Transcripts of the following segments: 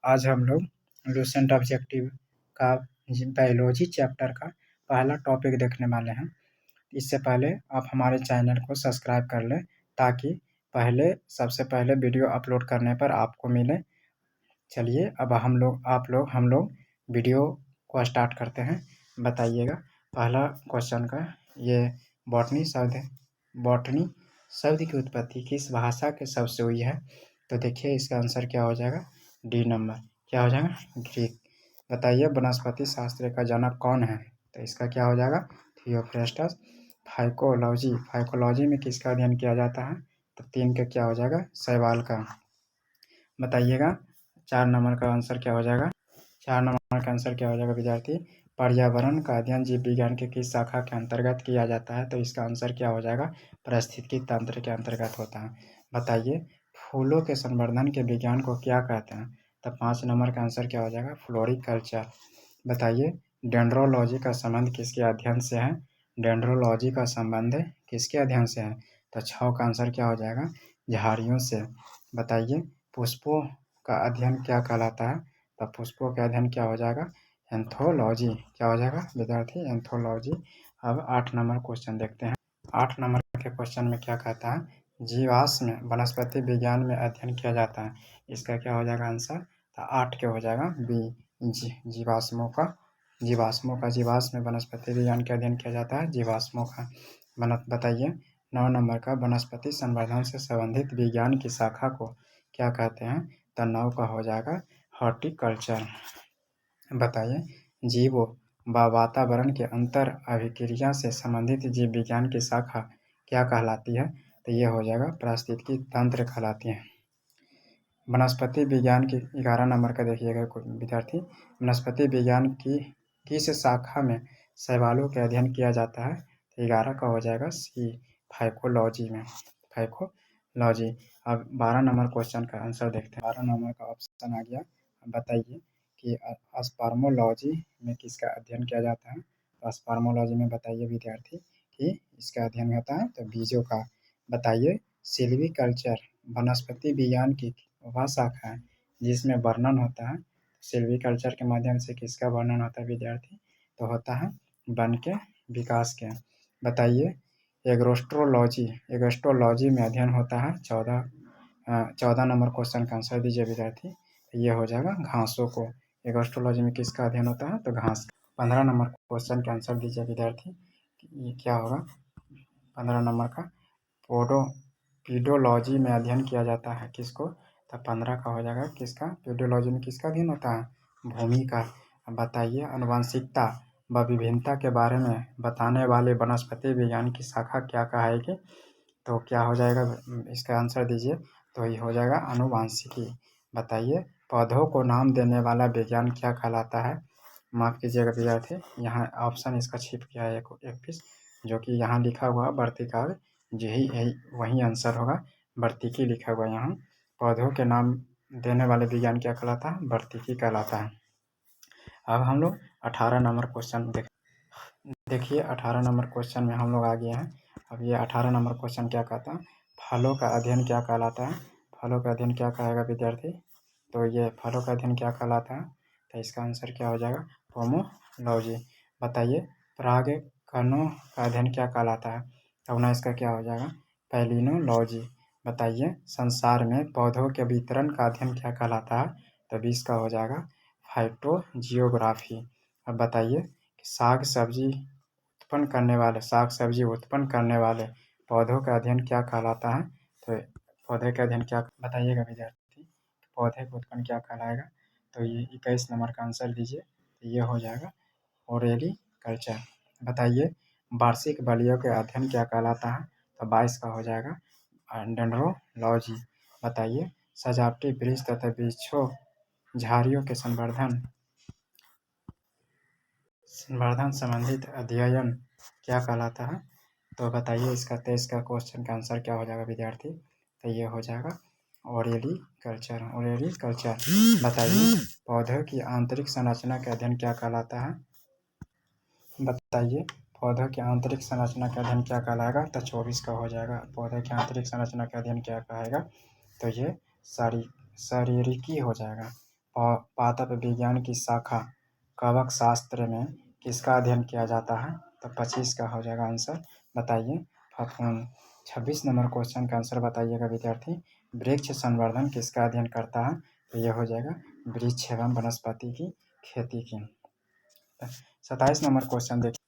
आज हम लोग लूसेंट ऑब्जेक्टिव का बायोलॉजी चैप्टर का पहला टॉपिक देखने वाले हैं। इससे पहले आप हमारे चैनल को सब्सक्राइब कर लें ताकि सबसे पहले वीडियो अपलोड करने पर आपको मिले। चलिए अब हम लोग वीडियो को स्टार्ट करते हैं। बताइएगा पहला क्वेश्चन का, ये बॉटनी शब्द की उत्पत्ति किस भाषा के शब्द से हुई है? तो देखिए इसका आंसर क्या हो जाएगा, डी नंबर, क्या हो जाएगा, ग्रीक। बताइए वनस्पति शास्त्र का जनक कौन है? तो इसका क्या हो जाएगा, थियोफ्रेस्टस। फाइकोलॉजी में किसका अध्ययन किया जाता है? तो 3 का क्या हो जाएगा, शैवाल का। बताइएगा 4 नंबर का आंसर क्या हो जाएगा, 4 नंबर का आंसर क्या हो जाएगा विद्यार्थी, पर्यावरण का अध्ययन जीव विज्ञान के किस शाखा के अंतर्गत किया जाता है? तो इसका आंसर क्या हो जाएगा, पारिस्थितिकी तंत्र के अंतर्गत होता है। बताइए फूलों के संवर्धन के विज्ञान को क्या कहते हैं? तो 5 नंबर का आंसर क्या हो जाएगा, फ्लोरिकल्चर। बताइए डेंड्रोलॉजी का संबंध किसके अध्ययन से है? डेंड्रोलॉजी का संबंध किसके अध्ययन से है? तो 6 का आंसर क्या हो जाएगा, झाड़ियों से। बताइए पुष्पों का अध्ययन क्या कहलाता है? तो पुष्पों का अध्ययन क्या हो जाएगा, एंथोलॉजी। क्या हो जाएगा विद्यार्थी, एंथोलॉजी। अब 8 नंबर क्वेश्चन देखते हैं। 8 नंबर के क्वेश्चन में क्या कहता है, जीवाश्म वनस्पति विज्ञान में अध्ययन किया जाता है। इसका क्या हो जाएगा आंसर, तो 8 के हो जाएगा बी, जीवाश्मों का जीवाश्म वनस्पति विज्ञान के अध्ययन किया जाता है, जीवाश्मों का। बताइए 9 नंबर का वनस्पति संवर्धन से संबंधित विज्ञान की शाखा को क्या कहते हैं? तो 9 का हो जाएगा हॉर्टिकल्चर। बताइए जीवों व वातावरण के अंतर अभिक्रिया से संबंधित जीव विज्ञान की शाखा क्या कहलाती है? तो ये हो जाएगा पारिस्थितिकी तंत्र कहलाती है। वनस्पति विज्ञान की 11 नंबर का देखिएगा विद्यार्थी, वनस्पति विज्ञान की किस शाखा में शैवालों के अध्ययन किया जाता है? तो 11 का हो जाएगा सी, फाइकोलॉजी में, फाइकोलॉजी। अब 12 नंबर क्वेश्चन का आंसर देखते हैं। 12 नंबर का ऑप्शन आ गया। बताइए कि स्पर्मोलॉजी में किसका अध्ययन किया जाता है? तो स्पर्मोलॉजी में बताइए विद्यार्थी कि इसका अध्ययन होता है तो बीजों का। बताइए सिल्वीकल्चर वनस्पति विज्ञान की वह शाखा है जिसमें वर्णन होता है, सिल्वीकल्चर के माध्यम से किसका वर्णन होता है विद्यार्थी? तो होता है वन के विकास के। बताइए एग्रोस्ट्रोलॉजी में अध्ययन होता है 14 नंबर क्वेश्चन का आंसर दीजिए विद्यार्थी। ये हो जाएगा घासों को। एग्रोस्ट्रोलॉजी में किसका अध्ययन होता है? तो घास। 15 नंबर क्वेश्चन का आंसर दीजिए विद्यार्थी, ये क्या होगा 15 नंबर का, पीडोलॉजी में अध्ययन किया जाता है किसको? तो 15 का हो जाएगा किसका, पीडोलॉजी में किसका अध्ययन होता है? भूमि का। बताइए आनुवंशिकता व विभिन्नता के बारे में बताने वाले वनस्पति विज्ञान की शाखा क्या कहेगी? तो क्या हो जाएगा, इसका आंसर दीजिए। तो ये हो जाएगा आनुवांशिकी। बताइए पौधों को नाम देने वाला विज्ञान क्या कहलाता है? माफ़ कीजिएगा विद्यार्थी, यहाँ ऑप्शन इसका छिप गया है एक पीस, जो कि यहाँ लिखा हुआ वर्तिकाल, यही वही आंसर होगा, वर्तिकी लिखा हुआ यहाँ। पौधों के नाम देने वाले विज्ञान क्या कहलाता है? वर्तिकी कहलाता है। अब हम लोग 18 नंबर क्वेश्चन देखिए 18 नंबर क्वेश्चन में हम लोग आ गए हैं। अब ये 18 नंबर क्वेश्चन क्या कहता है, फलों का अध्ययन क्या कहलाता है? फलों का अध्ययन क्या कहेगा विद्यार्थी? तो ये फलों का अध्ययन क्या कहलाता है? तो इसका आंसर क्या हो जाएगा, पोमोलॉजी। बताइए परागकणों का अध्ययन क्या कहलाता है? तो ना इसका क्या हो जाएगा, पैलिनोलॉजी। बताइए संसार में पौधों के वितरण का अध्ययन क्या कहलाता है? तो 20 का हो जाएगा फाइटोजियोग्राफी। अब बताइए साग सब्जी उत्पन्न करने वाले पौधों का अध्ययन क्या कहलाता है? तो पौधे का अध्ययन क्या, बताइएगा विद्यार्थी, पौधे को उत्पन्न क्या कहलाएगा? तो ये 21 नंबर का आंसर दीजिए। तो ये हो जाएगा ओरेलिकल्चर। बताइए वार्षिक बलियों के अध्ययन क्या कहलाता है? तो 22 का हो जाएगा डेंड्रोलॉजी। बताइए सजावटी वृक्ष तथा वृक्षों झाड़ियों के संवर्धन संबंधित अध्ययन क्या कहलाता है? तो बताइए इसका 23 का क्वेश्चन का आंसर क्या हो जाएगा विद्यार्थी? तो ये हो जाएगा ओरेलिकल्चर। बताइए पौधों की आंतरिक संरचना का अध्ययन क्या कहलाता है? बताइए पौधों की आंतरिक संरचना का अध्ययन क्या कहलाएगा? तो 24 का हो जाएगा, पौधे की आंतरिक संरचना का अध्ययन क्या कहेगा? तो ये शारीरिकी हो जाएगा। पादप विज्ञान की शाखा कवक शास्त्र में किसका अध्ययन किया जाता है? तो 25 का हो जाएगा आंसर। बताइए 26 नंबर क्वेश्चन का आंसर बताइएगा विद्यार्थी। वृक्ष संवर्धन किसका अध्ययन करता है? तो यह हो जाएगा वृक्ष एवं वनस्पति की खेती की। 27 नंबर क्वेश्चन देखिए।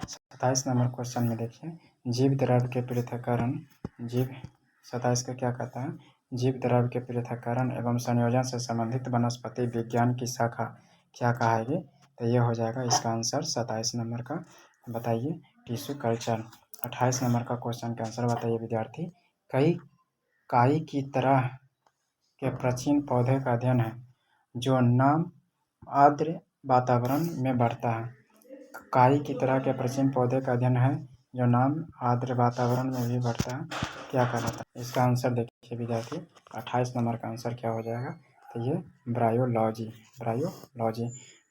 27 नंबर क्वेश्चन में देखिए जीव द्रव्य के पृथक्करण 27 का क्या कहता है? जीव द्रव्य के पृथक्करण एवं संयोजन से संबंधित वनस्पति विज्ञान की शाखा क्या कहेगी? तो ये हो जाएगा इसका आंसर 27 नंबर का। बताइए टिश्यू कल्चर। 28 नंबर का क्वेश्चन का आंसर बताइए विद्यार्थी। काई की तरह के प्राचीन पौधे का अध्ययन है जो नाम आर्द्र वातावरण में बढ़ता है। काई की तरह के प्राचीन पौधे का अध्ययन है जो नाम आर्द्र वातावरण में भी बढ़ता है, क्या कहलाता है? इसका आंसर देखिए विद्यार्थी 28 नंबर का आंसर क्या हो जाएगा? तो ये ब्रायोलॉजी।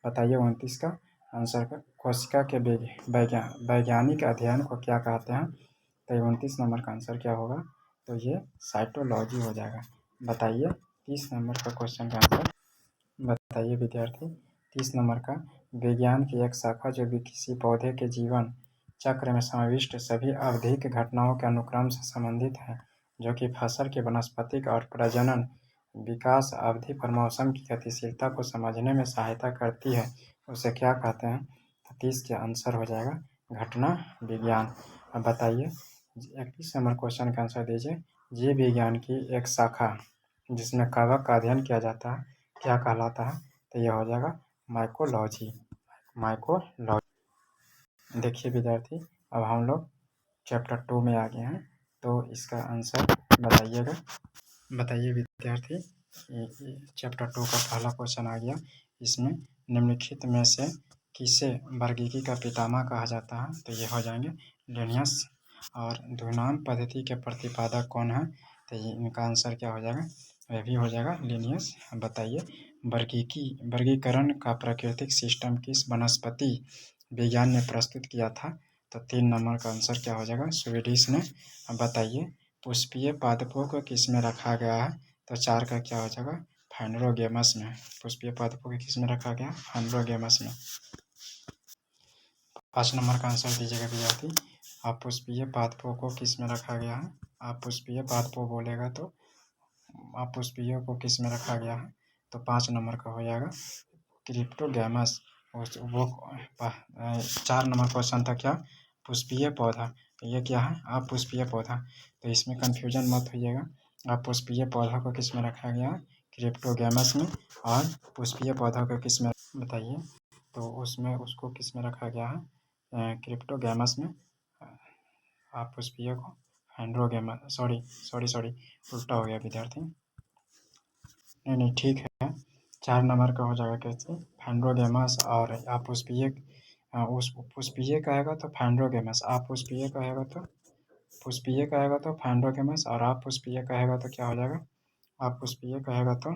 बताइए 29 का आंसर का कोशिका के वैज्ञानिक अध्ययन को क्या कहते हैं? तो 29 नंबर का आंसर क्या होगा? तो ये साइटोलॉजी हो जाएगा। बताइए 30 नंबर का क्वेश्चन का आंसर बताइए विद्यार्थी। 30 नंबर का विज्ञान की एक शाखा जो भी किसी पौधे के जीवन चक्र में समाविष्ट सभी आवधिक घटनाओं के अनुक्रम से संबंधित है, जो कि फसल के वानस्पतिक और प्रजनन विकास अवधि पर मौसम की गतिशीलता को समझने में सहायता करती है, उसे क्या कहते हैं? तो 30 के आंसर हो जाएगा घटना विज्ञान। अब बताइए 31 नंबर क्वेश्चन का आंसर दीजिए। जीव विज्ञान की एक शाखा जिसमें कवक का अध्ययन किया जाता है क्या कहलाता है? तो यह हो जाएगा माइकोलॉजी। देखिए विद्यार्थी अब हम लोग चैप्टर 2 में आ गए हैं, तो इसका आंसर बताइएगा। बताइए विद्यार्थी चैप्टर 2 का पहला क्वेश्चन आ गया। इसमें निम्नलिखित में से किसे वर्गीकी का पितामह कहा जाता है? तो ये हो जाएंगे लिनियस। और ध्रुनाम पद्धति के प्रतिपादक कौन है? तो ये इनका आंसर क्या हो जाएगा? वह भी हो जाएगा लिनियस। बताइए वर्गीकरण का प्राकृतिक सिस्टम किस वनस्पति विज्ञान ने प्रस्तुत किया था? तो 3 नंबर का आंसर क्या हो जाएगा? स्वीडिश ने। अब बताइए पुष्पीय पादपों को किस में रखा गया है? तो 4 का क्या हो जाएगा? फाइनरोगेमस में। पुष्पीय पादपों को किस में रखा गया? फाइनरोगेमस में। 5 नंबर का आंसर दीजिएगा विद्यार्थी। आप पुष्पीय पादपों को किस में रखा गया है? आप पुष्पीय पादपों बोलेगा तो आप पुष्पीय को किस में रखा गया है? तो 5 नंबर का हो जाएगा क्रिप्टोगैमस। वो 4 नंबर क्वेश्चन था क्या? पुष्पीय पौधा। ये क्या है? आप पुष्पीय पौधा। तो इसमें कंफ्यूजन मत होइएगा। आप पुष्पीय पौधा को किस में रखा गया? क्रिप्टोगैमस में। और पुष्पीय पौधा को किस में बताइए? तो उसमें उसको किस में रखा गया है? क्रिप्टोगैमस में। आप पुष्पीय को हाइड्रोगैमस सॉरी उल्टा हो गया विद्यार्थी। नहीं ठीक है। 4 नंबर का हो जाएगा कैसे? फाइंड्रोगेमस। और आप उस पुष्पीय कहेगा तो फाइंड्रोगेमस। आप पुष्पीय कहेगा तो फाइंड्रोगेमस। और आप पुष्पीय कहेगा तो क्या हो जाएगा? आप पुष्पीय कहेगा तो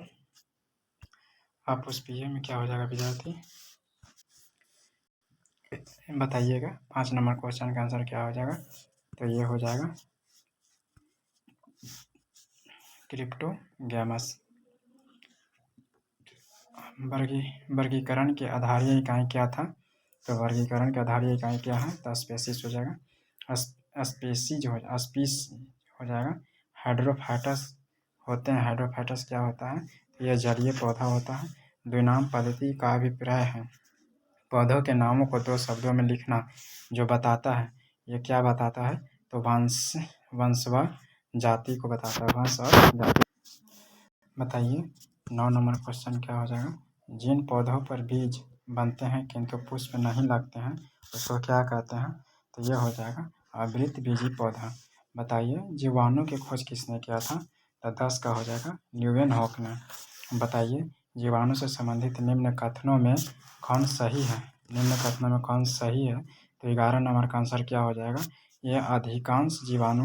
आप पुष्पीय में क्या हो जाएगा विद्यार्थी? बताइएगा 5 नंबर क्वेश्चन का आंसर क्या हो जाएगा? तो ये हो जाएगा क्रिप्टोगैमस। वर्गीकरण की आधारीय इकाई क्या था? तो वर्गीकरण की आधारीय इकाई क्या है? तो स्पेसीज हो जाएगा। स्पीस हो जाएगा। हाइड्रोफाइटस होते हैं। हाइड्रोफाइटस क्या होता है? तो यह जलीय पौधा होता है। द्विनाम पद्धति का अभिप्राय है पौधों के नामों को 2 शब्दों में लिखना, जो बताता है ये क्या बताता है? तो वंश व जाति को बताता है। वंश और जाति। बताइए 9 नंबर क्वेश्चन क्या हो जाएगा? जिन पौधों पर बीज बनते हैं किंतु पुष्प नहीं लगते हैं उसको क्या कहते हैं? तो ये हो जाएगा आवृतबीजी पौधा। बताइए जीवाणु की खोज किसने किया था? तो 10 का हो जाएगा ल्यूवेनहॉक ने। बताइए जीवाणु से संबंधित निम्न कथनों में कौन सही है? तो 11 नंबर का आंसर क्या हो जाएगा? ये अधिकांश जीवाणु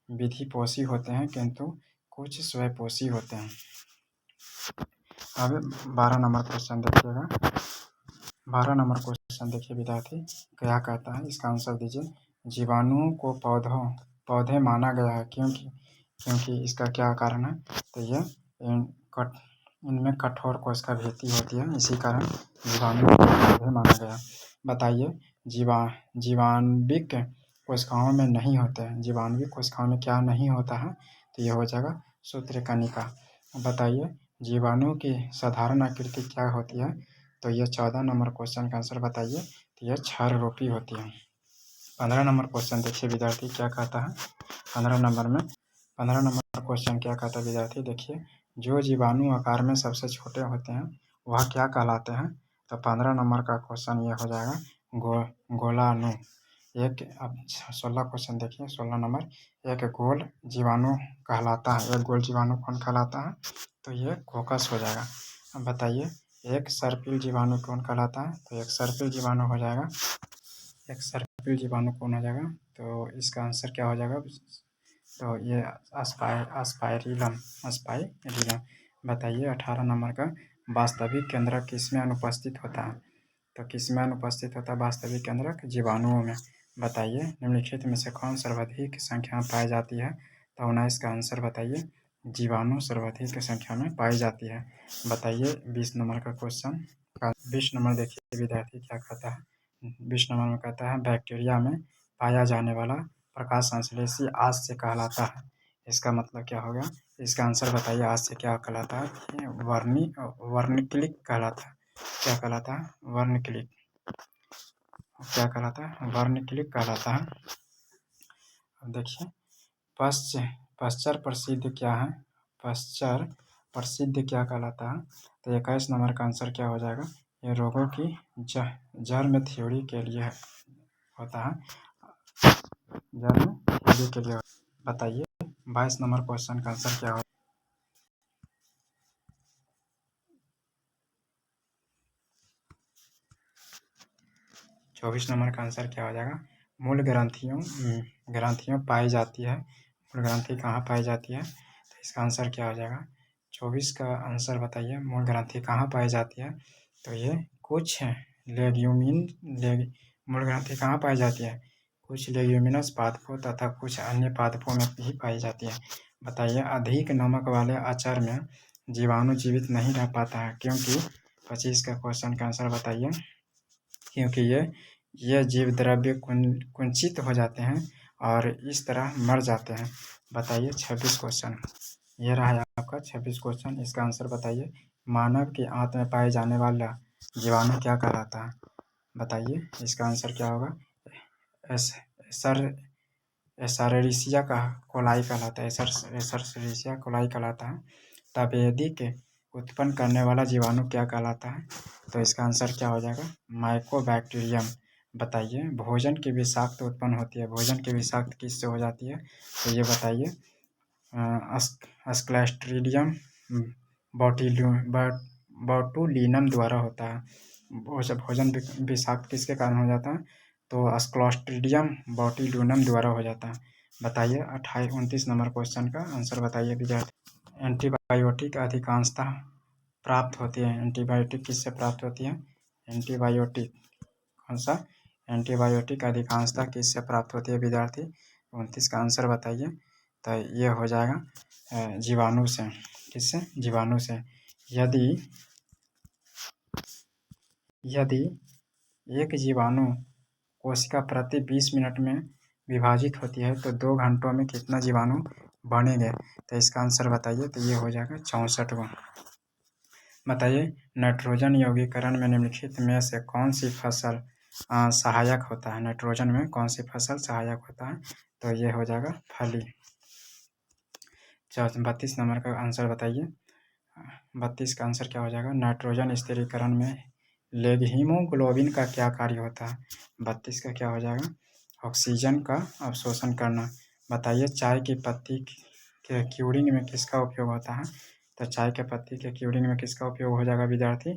विधिपोषी होते हैं किंतु कुछ स्वयंपोषी होते हैं। अब 12 नंबर क्वेश्चन देखिएगा। 12 नंबर क्वेश्चन देखिए विद्यार्थी क्या कहता है? इसका आंसर दीजिए। जीवाणुओं को पौधे माना गया है क्योंकि इसका क्या कारण है? तो ये इनमें कठोर कोशिका भित्ति होती है, इसी कारण जीवाणु को माना गया। बताइए जीवाणुविक कोशिकाओं में नहीं होते हैं। जीवाणुविक कोशिकाओं में क्या नहीं होता है? तो ये हो जाएगा सूत्रकणिका। बताइए जीवाणु की साधारण आकृति क्या होती है? तो ये 14 नंबर क्वेश्चन का आंसर बताइए। तो यह क्षार रूपी होती है। 15 नंबर क्वेश्चन देखिए विद्यार्थी क्या कहता है। 15 नंबर क्वेश्चन क्या कहता है विद्यार्थी देखिए, जो जीवाणु आकार में सबसे छोटे होते हैं वह क्या कहलाते हैं? तो 15 नंबर का क्वेश्चन ये हो जाएगा गोलाणु। अब 16 क्वेश्चन देखिए। 16 नंबर एक गोल जीवाणु कहलाता है। एक गोल जीवाणु कौन कहलाता है? तो ये कोकस हो जाएगा। अब बताइए एक सर्पिल जीवाणु कौन कहलाता है? तो एक सर्पिल जीवाणु हो जाएगा। एक सर्पिल जीवाणु कौन हो जाएगा? तो इसका आंसर क्या हो जाएगा? तो ये अस्पाइरिलम। बताइए 18 नंबर का वास्तविक केंद्रक किसमें अनुपस्थित होता है? तो किसमें अनुपस्थित होता है वास्तविक केंद्रक? जीवाणुओं में। बताइए निम्नलिखित में से कौन सर्वाधिक संख्या में पाई जाती है? तो 19 का आंसर बताइए। जीवाणु सर्वाधिक संख्या में पाई जाती है। बताइए 20 नंबर का क्वेश्चन। 20 नंबर देखिए विद्यार्थी क्या कहता है। 20 नंबर में कहता है बैक्टीरिया में पाया जाने वाला प्रकाश संश्लेषी आस्य कहलाता है। इसका मतलब क्या होगा? इसका आंसर बताइए। आस्य क्या कहलाता है? वर्निक्लिक कहलाता है। क्या कहलाता है? वर्निक्लिक। क्या कहलाता है? वर्निक्लिक कहलाता है। अब देखिए पश्चर प्रसिद्ध क्या है? पश्चर प्रसिद्ध क्या कहलाता है? तो 21 नंबर का आंसर क्या हो जाएगा? ये रोगों की जर्म थ्योरी के लिए होता है। जर्म थ्योरी के लिए। बताइए 22 नंबर क्वेश्चन का आंसर क्या हो? 24 नंबर का आंसर क्या हो जाएगा? मूल ग्रंथियों पाई जाती है। मूल ग्रंथि कहाँ पाई जाती है? तो इसका आंसर क्या हो जाएगा? 24 का आंसर बताइए। मूल ग्रंथि कहाँ पाई जाती है? तो ये कुछ मूल ग्रंथि कहाँ पाई जाती है? कुछ लेग्यूमिनस पादपों तथा कुछ अन्य पादपों में भी पाई जाती है। बताइए अधिक नमक वाले अचार में जीवाणु जीवित नहीं रह पाता है क्योंकि? 25 का क्वेश्चन का आंसर बताइए। क्योंकि ये जीव द्रव्य कुंचित हो जाते हैं और इस तरह मर जाते हैं। बताइए 26 क्वेश्चन। ये रहा आपका 26 क्वेश्चन। इसका आंसर बताइए। मानव के आंत में पाए जाने वाला जीवाणु क्या कहलाता है? बताइए इसका आंसर क्या होगा? एसरसीरिया का कोलाई कहलाता है। एसरसीरिया कोलाई कहलाता है। तपेदिक उत्पन्न करने वाला जीवाणु क्या कहलाता है? तो इसका आंसर क्या हो जाएगा? माइकोबैक्टीरियम। बताइए भोजन की विषाक्त उत्पन्न होती है। भोजन की विषाक्त किससे हो जाती है? तो ये बताइए। क्लस्ट्रीडियम बॉटुलिनम द्वारा होता है। भोजन विषाक्त किसके कारण हो जाता है? तो क्लस्ट्रीडियम बॉटुलिनम द्वारा हो जाता है। बताइए 29 नंबर क्वेश्चन का आंसर बताइए विद्यार्थी। एंटीबायोटिक अधिकांशतः प्राप्त होती है। एंटीबायोटिक किससे प्राप्त होती है? एंटीबायोटिक कौन सा? एंटीबायोटिक अधिकांशतः किससे प्राप्त होती है विद्यार्थी? 29 का आंसर बताइए। तो ये हो जाएगा जीवाणु से। किससे? जीवाणु से। यदि एक जीवाणु कोशिका प्रति 20 मिनट में विभाजित होती है तो 2 घंटों में कितना जीवाणु बनेंगे? तो इसका आंसर बताइए। तो ये हो जाएगा 64। बताइए नाइट्रोजन यौगीकरण में निम्नलिखित में से कौन सी फसल सहायक होता है? नाइट्रोजन में कौन सी फसल सहायक होता है? तो ये हो जाएगा फली। 32 नंबर का आंसर बताइए। 32 का आंसर क्या हो जाएगा? नाइट्रोजन स्थिरीकरण में हीमोग्लोबिन का क्या कार्य होता है? 32 का क्या हो जाएगा? ऑक्सीजन का अवशोषण करना। बताइए चाय की पत्ती के क्यूरिंग में किसका उपयोग होता है? तो चाय के पत्ती के क्यूरिंग में किसका उपयोग हो जाएगा विद्यार्थी?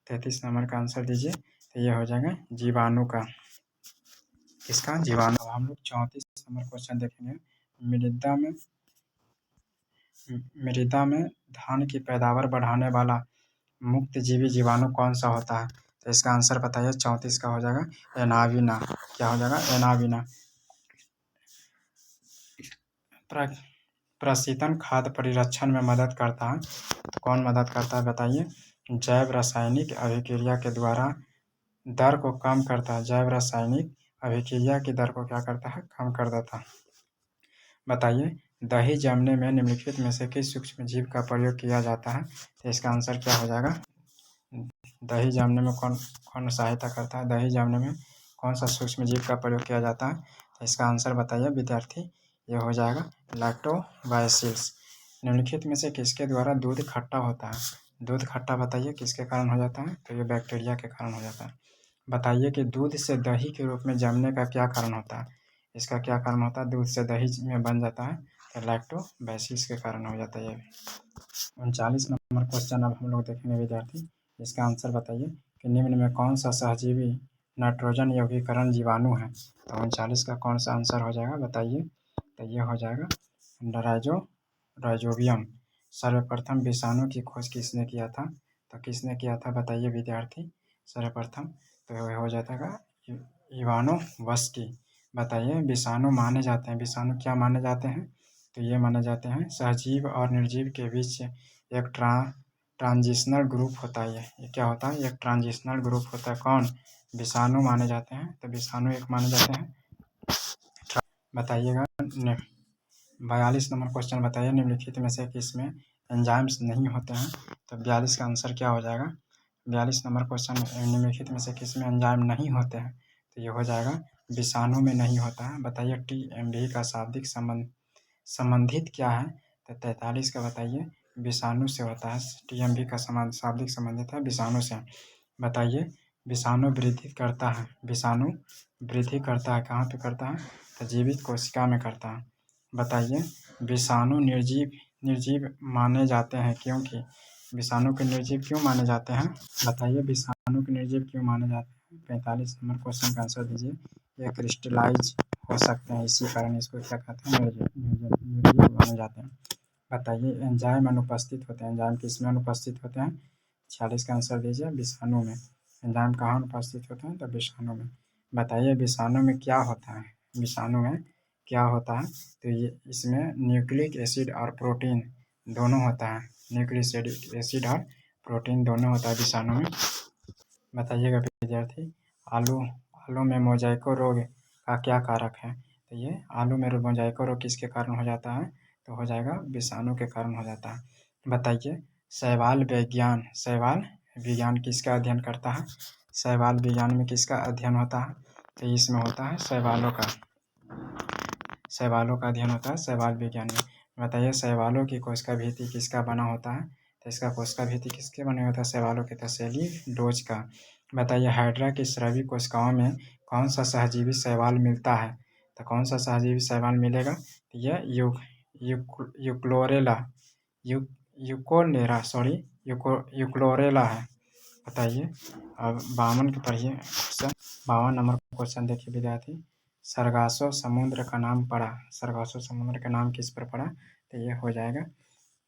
33 नंबर का आंसर दीजिए। तो यह हो जाएगा जीवाणु का। किसका? जीवाणु। हम लोग 34 नंबर क्वेश्चन देखेंगे। मृदा में धान की पैदावार बढ़ाने वाला मुक्तजीवी जीवाणु कौन सा होता है? तो इसका आंसर बताइए। 34 का हो जाएगा एनाविना। क्या हो जाएगा? एनाविना। प्रशीतन खाद्य परिरक्षण में मदद करता है। तो कौन मदद करता है बताइए? जैव रासायनिक अभिक्रिया के द्वारा दर को कम करता है। जैव रासायनिक अभिक्रिया की दर को क्या करता है? कम कर देता है। बताइए, दही जमने में निम्नलिखित में से किस सूक्ष्म जीव का प्रयोग किया जाता है? तो इसका आंसर क्या हो जाएगा? दही जमने में कौन कौन सहायता करता है? दही जमने में कौन सा सूक्ष्म जीव का प्रयोग किया जाता है? तो इसका आंसर बताइए विद्यार्थी। ये हो जाएगा लैक्टोबासिलस। निम्नलिखित में से किसके द्वारा दूध खट्टा होता है? दूध खट्टा बताइए किसके कारण हो जाता है? तो ये बैक्टीरिया के कारण हो जाता है। बताइए कि दूध से दही के रूप में जमने का क्या कारण होता है? इसका क्या कारण होता है? दूध से दही में बन जाता है तो लैक्टोबासिलस के कारण हो जाता है। ये 39 नंबर क्वेश्चन अब हम लोग देखेंगे विद्यार्थी। इसका आंसर बताइए कि निम्न में कौन सा सहजीवी नाइट्रोजन यौगीकरण जीवाणु है? तो 39 का कौन सा आंसर हो जाएगा बताइए? तो ये हो जाएगा राइजोबियम। सर्वप्रथम विषाणु की खोज किसने किया था? तो किसने किया था बताइए विद्यार्थी? सर्वप्रथम तो हो जाता है इवानोव्स्की। बताइए, विषाणु माने जाते हैं, विषाणु क्या माने जाते हैं? तो ये माने जाते हैं सहजीव और निर्जीव के बीच एक ट्रांजिशनल ग्रुप होता है। ये क्या होता है? एक ट्रांजिशनल ग्रुप होता है। कौन? विषाणु माने जाते हैं। तो विषाणु एक माने जाते हैं। बताइएगा 42 नंबर क्वेश्चन बताइए, निम्नलिखित में से किसमें एंजाइम्स नहीं होते हैं? तो 42 का आंसर क्या हो जाएगा? 42 नंबर क्वेश्चन, निम्नलिखित में से किसमें एंजाइम नहीं होते हैं? तो ये हो जाएगा विषाणु में नहीं होता है। बताइए TMB का शाब्दिक संबंधित क्या है? तो 43 का बताइए विषाणु से होता है। TMB का शाब्दिक संबंधित है विषाणु से। बताइए, विषाणु वृद्धि करता है। विषाणु वृद्धि करता है कहाँ पे करता है? तो जीवित कोशिका में करता है। बताइए, विषाणु निर्जीव माने जाते हैं क्योंकि विषाणु के निर्जीव क्यों माने जाते हैं? बताइए, विषाणु के निर्जीव क्यों माने जाते हैं? 45 नंबर क्वेश्चन का आंसर दीजिए। ये क्रिस्टलाइज हो सकते हैं, इसी कारण इसको क्या कहते हैं? निर्जीव माने जाते हैं। बताइए, एंजाइम अनुपस्थित होते हैं। एंजाइम किसमें अनुपस्थित होते हैं? 46 का आंसर दीजिए। विषाणु में। एंजाइम कहाँ अनुपस्थित होते हैं? तो विषाणु में। बताइए, विषाणु में क्या होता है? विषाणु में क्या होता है? तो ये इसमें न्यूक्लिक एसिड और प्रोटीन दोनों होता है। न्यूक्लिक एसिड और प्रोटीन दोनों होता है विषाणु में। बताइएगा विद्यार्थी, आलू आलू में मोज़ेको रोग का क्या कारक है? तो ये आलू में मोज़ेको रोग किसके कारण हो जाता है? तो हो जाएगा विषाणु के कारण हो जाता है। बताइए, शैवाल विज्ञान किसका अध्ययन करता है? शैवाल विज्ञान में किसका अध्ययन होता है? तो इसमें होता है शैवालों का अध्ययन होता है शैवाल विज्ञान में। बताइए, शैवालों की कोशिका भित्ति किसका बना होता है? तो इसका कोशिका भित्ति किसके बने होता है? शैवालों के, तो सेल्यूलोज का। बताइए, हाइड्रा की स्रावी कोशिकाओं में कौन सा सहजीवी शैवाल मिलता है? तो कौन सा सहजीवी शैवाल मिलेगा? तो यह यूक्लोरेला यूक्लोरेला है। बताइए, अब 52 के पढ़िए क्वेश्चन। 52 नंबर क्वेश्चन देखिए विद्यार्थी। सरगासो समुद्र का नाम पड़ा। सरगासो समुद्र का नाम किस पर पड़ा? तो ये हो जाएगा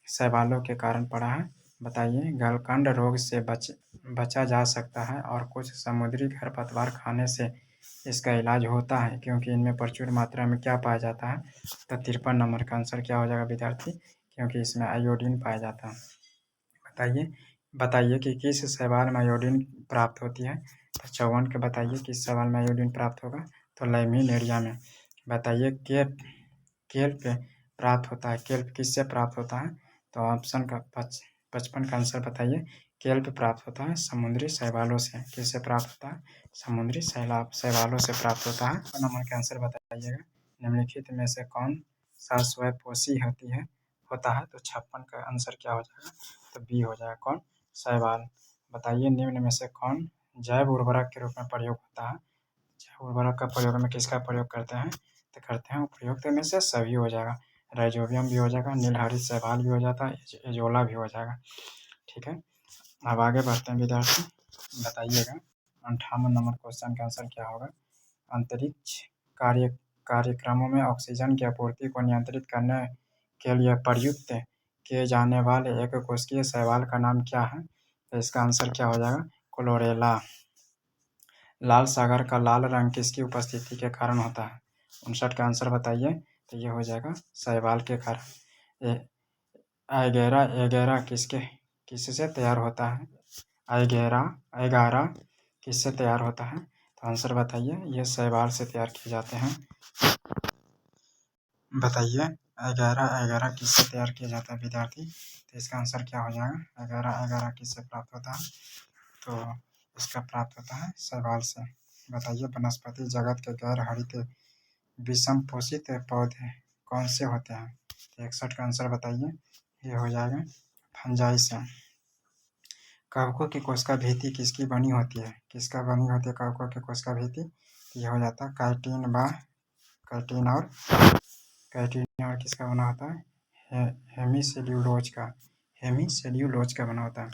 शैवालों के कारण पड़ा है। बताइए, गलकंड रोग से बचा जा सकता है और कुछ समुद्री खरपतवार खाने से इसका इलाज होता है क्योंकि इनमें प्रचुर मात्रा में क्या पाया जाता है? तो 53 नंबर का आंसर क्या हो जाएगा विद्यार्थी? क्योंकि इसमें आयोडीन पाया जाता है। बताइए कि किस शैवाल में आयोडीन प्राप्त होती है? तो 54 के बताइए किस शैवाल में आयोडीन प्राप्त होगा? तो लैमिनेरिया में। बताइए, केल्प प्राप्त होता है। केल्प किससे प्राप्त होता है? तो ऑप्शन का 55 का आंसर बताइए। केल्प प्राप्त होता है समुद्री शैवालों से। किससे प्राप्त होता है? समुद्री शैवालों से प्राप्त होता है। नंबर का आंसर बताइएगा। निम्नलिखित में से कौन सा स्वयंपोषी होता है? तो 56 का आंसर क्या हो जाएगा? तो बी हो जाएगा। कौन? शैवाल। बताइए, निम्न में से कौन जैव उर्वरक के रूप में प्रयोग होता है? जैव उर्वरक का प्रयोग में किसका प्रयोग करते हैं? तो करते हैं उपयुक्त में से सभी हो जाएगा। राइजोबियम भी हो जाएगा, नीलहरित शैवाल भी हो जाता है, एजोला भी हो जाएगा। ठीक है, अब आगे बढ़ते हैं विद्यार्थी। बताइएगा 58 नंबर क्वेश्चन का आंसर क्या होगा? अंतरिक्ष कार्यक्रमों में ऑक्सीजन की आपूर्ति को नियंत्रित करने के लिए प्रयुक्त किए जाने वाले एक कोशिकीय शैवाल का नाम क्या है? तो इसका आंसर क्या हो जाएगा? क्लोरेला। लाल सागर का लाल रंग किसकी उपस्थिति के कारण होता है? 59 का आंसर बताइए। तो ये हो जाएगा शैवाल के कारण। एगेरा एगेरा किससे तैयार होता है? एगेरा एगारा किससे तैयार होता है? तो आंसर बताइए। ये शैवाल से तैयार किए जाते हैं। बताइए एगारह एगारह किससे तैयार किया जाता है विद्यार्थी? तो इसका आंसर क्या हो जाएगा? एगारह एगारह किससे प्राप्त होता है? तो इसका प्राप्त होता है शैवाल से। बताइए वनस्पति जगत के गैर हरित विषम पोषित पौधे कौन से होते हैं? 61 का आंसर बताइए। ये हो जाएगा फंजाई से। कवकों की कोशिका भित्ति किसकी बनी होती है? किसका बनी होती है कवकों की कोशिका भित्ति? ये हो जाता है काइटिन और किसका बना होता है? हेमीसेल्यूलोज का बना होता है।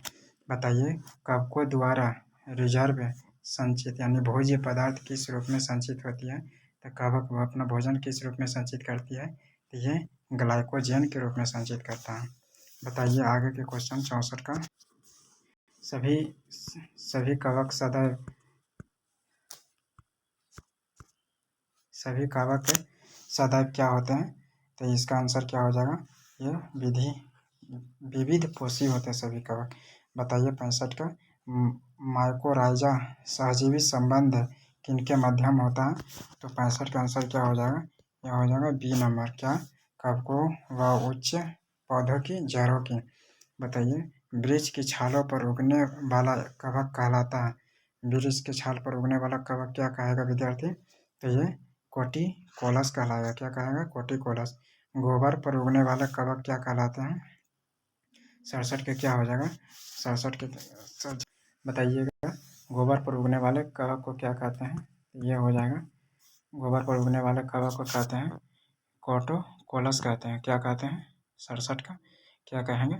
बताइए कवकों द्वारा रिजर्व संचित यानी भोज्य पदार्थ किस रूप में संचित होती है? तो कवक अपना भोजन किस रूप में संचित करती है? तो ये ग्लाइकोजन के रूप में संचित करता है। बताइए आगे के क्वेश्चन 64 का। सभी कवक सदैव क्या होते हैं? तो इसका आंसर क्या हो जाएगा? ये विविध पोषी होते हैं सभी कवक। बताइए 65 का। माइकोराइजा सहजीवी संबंध किनके मध्यम होता है? तो 65 का आंसर क्या हो जाएगा? यह हो जाएगा बी नंबर। क्या? कवकों व उच्च पौधों की जड़ों की। बताइए वृक्ष की छालों पर उगने वाला कवक कहलाता है। वृक्ष के छाल पर उगने वाला कवक क्या कहेगा विद्यार्थी? तो ये कोटिकोलस कहलाएगा। क्या कहेगा? कोटिकोलस। गोबर पर उगने वाले कवक क्या कहलाते हैं? 67 के क्या हो जाएगा? 67 के बताइएगा गोबर पर उगने वाले कवक को क्या कहते हैं? ये हो जाएगा गोबर पर उगने वाले कवक को कहते हैं कोटिकोलस कहते हैं। क्या कहते हैं? 67 का क्या कहेंगे?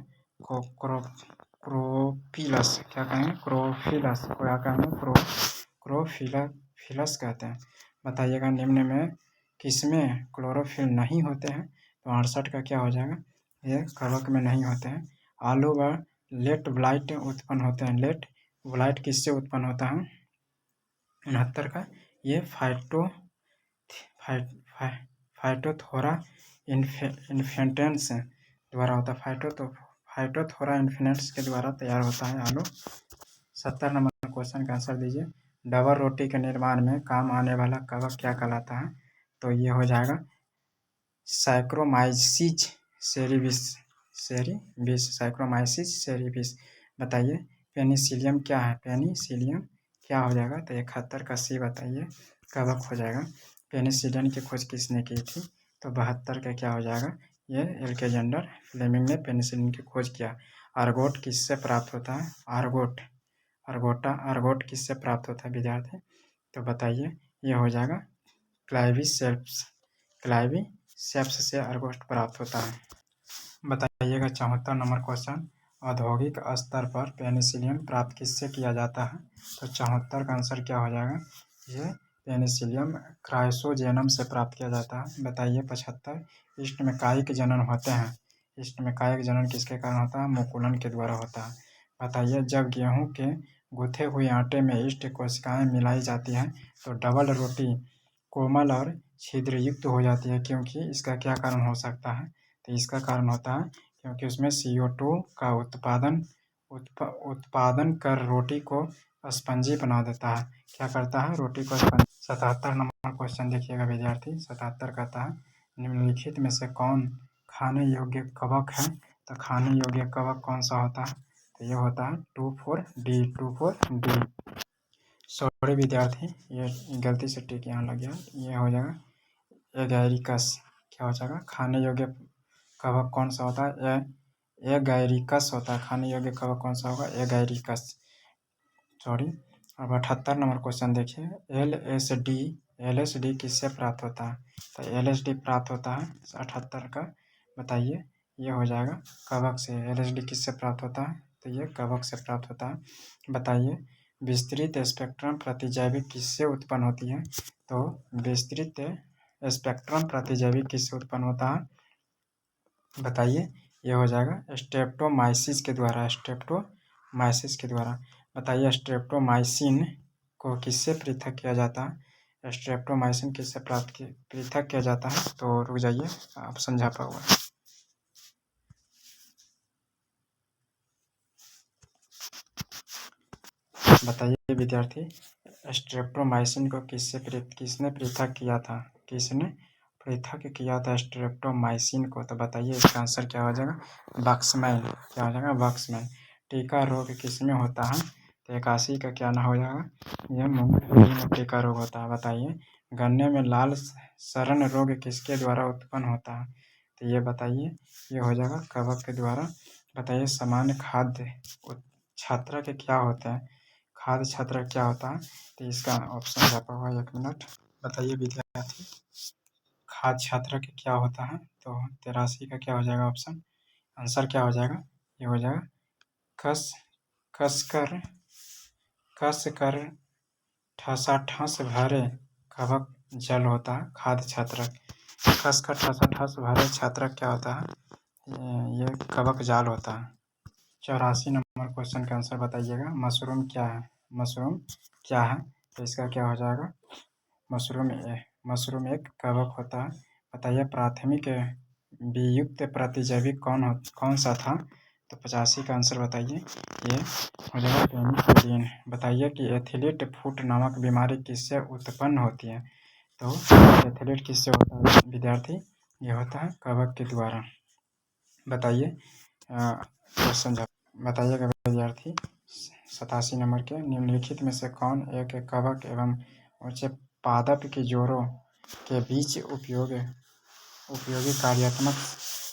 क्रोफिलस। क्या कहेंगे? क्रोफिलस। क्या कहेंगे? क्रोफिलस कहते हैं। बताइएगा निम्न में किसमें क्लोरोफिल नहीं होते हैं? तो 68 का क्या हो जाएगा? ये कवक में नहीं होते हैं। आलू व लेट ब्लाइट उत्पन्न होते हैं। लेट ब्लाइट किससे उत्पन्न होता है? 69 का ये फाइटोथोरा इन्फेंटेंस द्वारा होता है। फाइटोथोरा इन्फेंटेंस के द्वारा तैयार होता है आलू। 70 नंबर क्वेश्चन का आंसर दीजिए। डबल रोटी के निर्माण में काम आने वाला कवक क्या कहलाता है? तो ये हो जाएगा साइक्रोमाइसीज सेरेबिस। बताइए पेनिसिलियम क्या है? पेनिसिलियम क्या हो जाएगा? तो 71 का सी बताइए कवक हो जाएगा। पेनिसिलियम की खोज किसने की थी? तो 72 का क्या हो जाएगा? ये एल्क्जेंडर फ्लेमिंग ने पेनिसिलिन की खोज किया। आर्गोट किससे प्राप्त होता है? आर्गोट किससे प्राप्त होता है विद्यार्थी? तो बताइए ये हो जाएगा क्लाइवीसेप्स से आर्गोट प्राप्त होता है। बताइएगा 74 नंबर क्वेश्चन। औद्योगिक स्तर पर पेनिसिलिन प्राप्त किससे किया जाता है? तो 74 का आंसर क्या हो जाएगा? ये पेनिसिलियम क्राइसोजेनम से प्राप्त किया जाता है। बताइए 75। इष्टमेकायिक जनन होते हैं। इष्टमेकायिक जनन किसके कारण होता है? मुकुलन के द्वारा होता है। बताइए जब गेहूं के गूथे हुए आटे में इष्ट कोशिकाएं मिलाई जाती हैं तो डबल रोटी कोमल और छिद्रयुक्त हो जाती है, क्योंकि इसका क्या कारण हो सकता है? तो इसका कारण होता है क्योंकि उसमें CO2 का उत्पादन कर रोटी को स्पंजी बना देता है। क्या करता है? रोटी को स्पंजी। 77 नंबर क्वेश्चन देखिएगा विद्यार्थी। 77 कहता है निम्नलिखित में से कौन खाने योग्य कवक है? तो खाने योग्य कवक कौन सा होता है? तो ये होता है 24D। सॉरी विद्यार्थी, ये गलती से टिक यहाँ लग गया। ये हो जाएगा एगैरिकस। क्या हो जाएगा? खाने योग्य कवक कौन सा होता है? एगैरिकस होता है। खाने योग्य कवक कौन सा होगा? एगैरिकस। सॉरी। अब 78 नंबर क्वेश्चन देखिए। LSD किससे प्राप्त होता है? तो LSD प्राप्त होता है 78 का। बताइए ये हो जाएगा कवक से। LSD किससे प्राप्त होता है? तो ये कवक से प्राप्त होता है। बताइए विस्तृत स्पेक्ट्रम प्रतिजैविक किससे उत्पन्न होती है? तो विस्तृत स्पेक्ट्रम प्रतिजैविक किससे उत्पन्न होता है? बताइए ये हो जाएगा स्ट्रेप्टोमाइसिस के द्वारा। बताइए स्ट्रेप्टोमाइसिन को किससे पृथक किया जाता है? स्ट्रेप्टोमाइसिन किससे पृथक किया जाता है? तो रुक जाइए, आप समझा पाओगे। बताइए विद्यार्थी, स्ट्रेप्टोमाइसिन को किसने पृथक किया था? किसने पृथक किया था स्ट्रेप्टोमाइसिन को? तो बताइए इसका आंसर क्या हो जाएगा? बक्समैन। क्या हो जाएगा? बक्समैन। टीका रोग किसमें होता है? तो 81 का क्या ना हो जाएगा? यह मूंगफली में टीका रोग होता है। बताइए गन्ने में लाल सरण रोग किसके द्वारा उत्पन्न होता है? तो ये बताइए, ये हो जाएगा कवक के द्वारा। बताइए सामान्य खाद्य छात्र के क्या होते हैं? खाद्य छात्र क्या होता है? तो इसका ऑप्शन छापा हुआ है, 1 मिनट। बताइए विद्यार्थी, खाद्य छात्र के क्या होता है? तो 83 का क्या हो जाएगा ऑप्शन? आंसर क्या हो जाएगा? ये हो जाएगा कस कसकर कसकर ठसाठस भरे कवक जल होता है खाद्य छात्रक। कसकर ठसाठस भरे छात्रक क्या होता है? ये कवक जाल होता है। 84 नंबर क्वेश्चन का आंसर बताइएगा। मशरूम क्या है? मशरूम क्या है? तो इसका क्या हो जाएगा? मशरूम एक कवक होता है। बताइए प्राथमिक वियुक्त प्रतिजैवी कौन सा था? तो 85 का आंसर बताइए। ये हो जाएगा पेनिसिलिन। बताइए कि एथलीट फुट नामक बीमारी किससे उत्पन्न होती है? तो एथलीट किससे होता है विद्यार्थी? ये होता है कवक के द्वारा। बताइए क्वेश्चन बताइएगा विद्यार्थी। 87 नंबर के निम्नलिखित में से कौन एक कवक एवं ऊंचे पादप की जोड़ों के बीच उपयोगी कार्यात्मक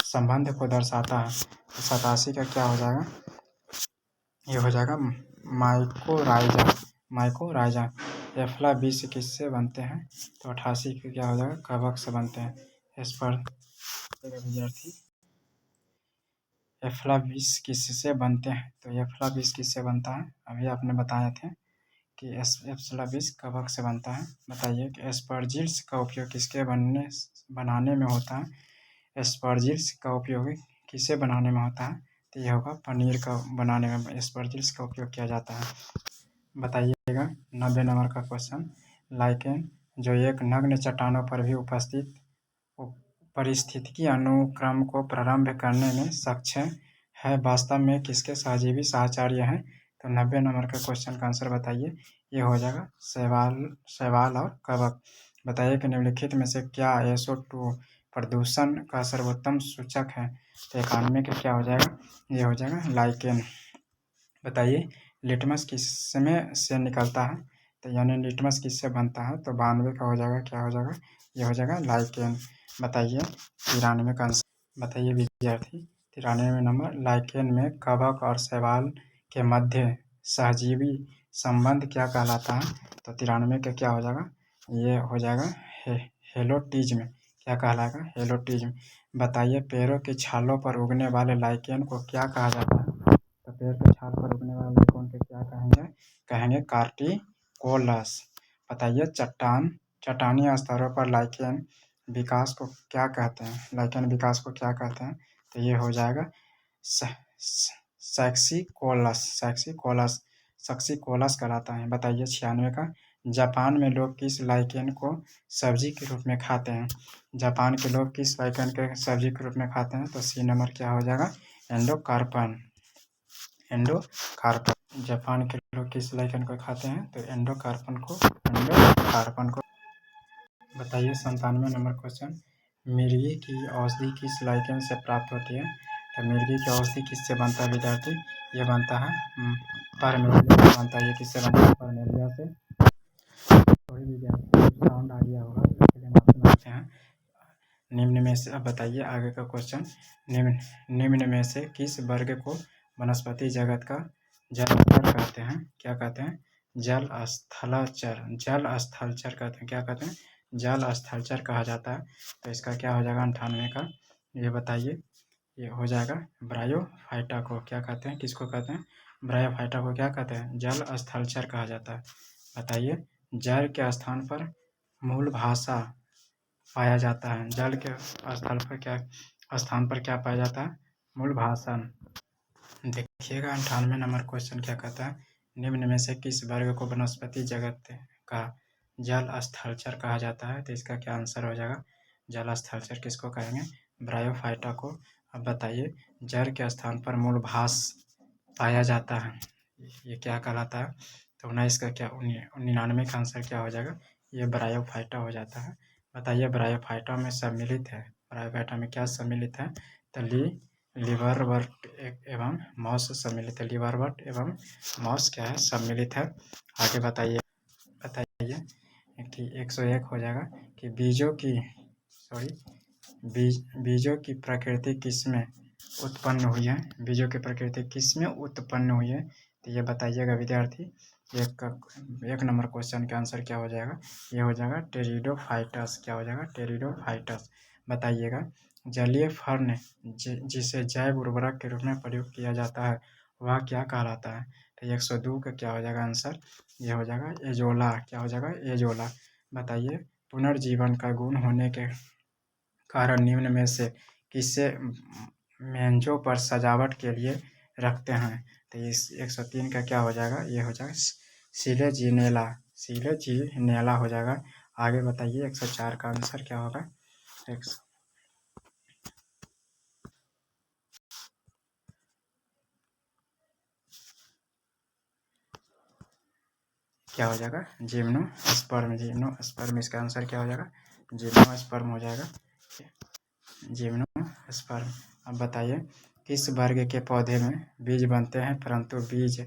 संबंध को दर्शाता है? तो 87 का क्या हो जाएगा? ये हो जाएगा माइकोराइजा। एफ्लाविस किससे बनते हैं? तो 88 का क्या हो जाएगा? कवक से बनते हैं। इस पर विद्यार्थी एफ्लाविस किससे बनते हैं? तो एफ्लाविस किससे बनता है? अभी आपने बताए थे कि एफ्लाविस कवक से बनता है। बताइए कि एस्परजिल्स का उपयोग किसके बनाने में होता है? एस्परजिल्स का उपयोग किसे बनाने में होता है? तो यह होगा पनीर का बनाने में एस्परजिल्स का उपयोग किया जाता है। बताइएगा 90 नंबर का क्वेश्चन। लाइकेन जो एक नग्न चट्टानों पर भी उपस्थित पारिस्थितिकी अनुक्रम को प्रारंभ करने में सक्षम है, वास्तव में किसके सहजीवी साहचर्य हैं? तो 90 नंबर का क्वेश्चन का आंसर बताइए। ये हो जाएगा शैवाल और कवक। बताइए कि निम्नलिखित में से क्या SO2 प्रदूषण का सर्वोत्तम सूचक है? तो 91 का क्या हो जाएगा? ये हो जाएगा लाइकेन। बताइए लिटमस किसमें से निकलता है? तो यानी लिटमस किससे बनता है? तो 92 का हो जाएगा। क्या हो जाएगा? ये हो जाएगा लाइकेन। बताइए 93 का आंसर बताइए विद्यार्थी। 93 नंबर लाइकेन में कवक और शैवाल के मध्य सहजीवी संबंध क्या कहलाता है? तो 93 का क्या हो जाएगा? ये हो जाएगा हेलोटिज्म। क्या कहलाएगा? हेलोटिज्म। बताइए पेड़ों की छालों पर उगने वाले लाइकेन को क्या कहा जाता है? तो पेड़ के छाल पर उगने वाले लाइकेन को क्या कहेंगे? कार्टिकोलस। बताइए चट्टानी स्तरों पर लाइकेन विकास को क्या कहते हैं? लाइकेन विकास को क्या कहते हैं? तो ये हो जाएगा सक्सिकोलस कहलाता है। बताइए 96 का जापान में लोग किस लाइकेन को सब्जी के रूप में खाते हैं? जापान के लोग किस लाइकेन के सब्जी के रूप में खाते हैं? तो C नंबर क्या हो जाएगा? एंडोकार्पन। जापान के लोग किस लाइकेन को खाते हैं? तो एंडोकार्पन को। बताइए 97 नंबर क्वेश्चन। मिर्गी की औषधि किस लाइकेन से प्राप्त होती है? तो मिर्गी की औषधि किससे बनता है विद्यार्थी? ये बनता है परमेलिया से बनता है। ये किससे बनता है? परमेलिया से। कोई विद्यार्थी साउंड आ गया होगा, इसके लिए माफी मांगते हैं। निम्न में से अब बताइए आगे का क्वेश्चन। निम्न में से किस वर्ग को वनस्पति जगत का जलचर कहते हैं? क्या कहते हैं? जल स्थलचर कहते हैं। क्या कहते हैं? जल स्थलचर कहा जाता है। तो इसका क्या हो जाएगा 98 का? ये बताइए। ये हो जाएगा ब्रायोफाइटा को क्या कहते हैं? किसको कहते हैं? ब्रायोफाइटा को क्या कहते हैं? जल स्थलचर कहा जाता है। बताइए जल के स्थान पर मूल भाषा पाया जाता है। जल के स्थान पर क्या पाया जाता है? मूल भाषा। देखिएगा 98 नंबर क्वेश्चन क्या कहता है? निम्न में से किस वर्ग को वनस्पति जगत का जल स्थलचर कहा जाता है? तो इसका क्या आंसर हो जाएगा? जल स्थलचर किसको कहेंगे? ब्रायोफाइटा को। अब बताइए जल के स्थान पर मूल भास पाया जाता है, ये क्या कहलाता है? तो 19 का क्या 99 का आंसर क्या हो जाएगा? ये ब्रायोफाइटा हो जाता है। बताइए ब्रायोफाइटा में सम्मिलित है, ब्रायोफाइटा में क्या सम्मिलित है? तो लिवरवर्ट एवं मॉस सम्मिलित है, लिवरवर्ट एवं मॉस क्या है? सम्मिलित है। आगे बताइए कि 101 हो जाएगा कि बीजों की प्रकृति किसमें उत्पन्न हुई है? बीजों की प्रकृति किसमें उत्पन्न हुई है? तो ये बताइएगा विद्यार्थी। एक नंबर क्वेश्चन का आंसर क्या हो जाएगा? ये हो जाएगा टेरिडोफाइटस। क्या हो जाएगा? टेरिडोफाइटस। बताइएगा जलीय फर्न जिसे जैव उर्वरक के रूप में प्रयोग किया जाता है वह क्या कहलाता है? तो 102 का क्या हो जाएगा आंसर? ये हो जाएगा एजोला। क्या हो जाएगा? एजोला। बताइए पुनर्जीवन का गुण होने के कारण निम्न में से किसे मेंजों पर सजावट के लिए रखते हैं? तो इस 103 का क्या हो जाएगा? ये हो जाएगा सिलेजिनेला। सिलेजिनेला हो जाएगा। आगे बताइए 104 का आंसर क्या होगा? क्या हो जाएगा? जिम्नोस्पर्म। जिम्नोस्पर्म इसका आंसर क्या हो जाएगा? जिम्नोस्पर्म हो जाएगा। जिम्नोस्पर्म। अब बताइए किस वर्ग के पौधे में बीज बनते हैं परंतु बीज